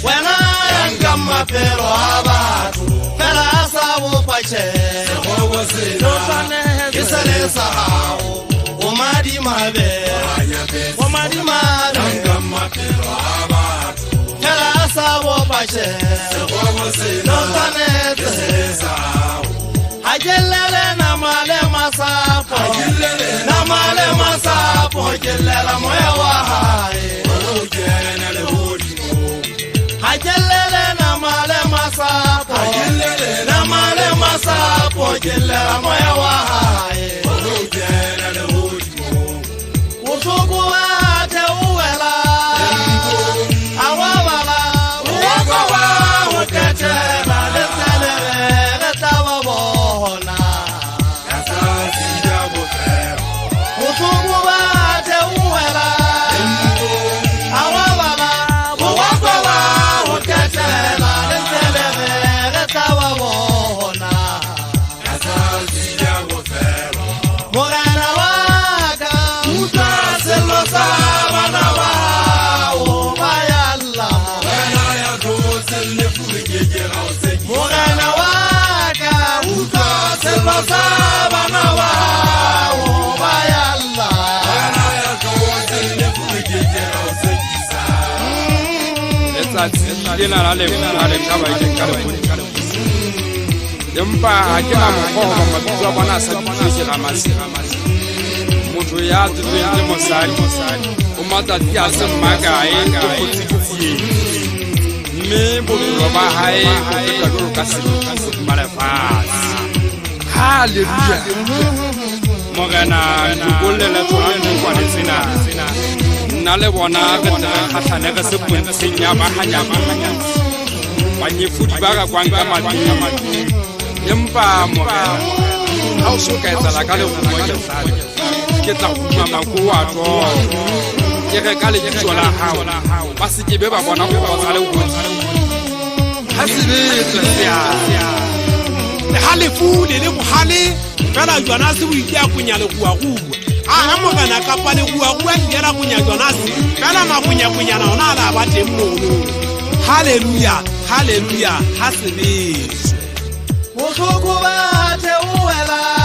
When I am my fellow about Felasawo Pache, it's a lesser Omadi Mabe, Omadi Mabe, Felasawo Pache, I get Namale Masapo, Namale Masapo, Gela Moya. Namale masapo, jela moya wae. Usuku ate uwela, awawala, uwakawa ukete na letele letawa bona. Usuku ate uwela, awawala, uwakawa ukete na letele letawa bona. Dempa akina mukhoba mabizwa bana sakushira masi muthu ya dzwende mosali umata tiase magae kukhutsi me bono ba hae go ka se malafas haleluya mogana dubolela tsone kwa letsina nna le bona ka khatlhane ka se pontshenya ba hanya ba nyefudi ba ka kwanga mati empa mogana ha o soka etsa ka le go ke tla go mama go a tlo ke re ka le tsola hao ba se ke be ba bona go tsa le go ha se be tsia le halefule le mohale fela Jonas o itia kunya le kuwa a mogana ka pale kuwa ndera kunya Jonas fela makunya kunya na ona la ba teng mono. Hallelujah, hallelujah, ha se be Usuku ate uwela.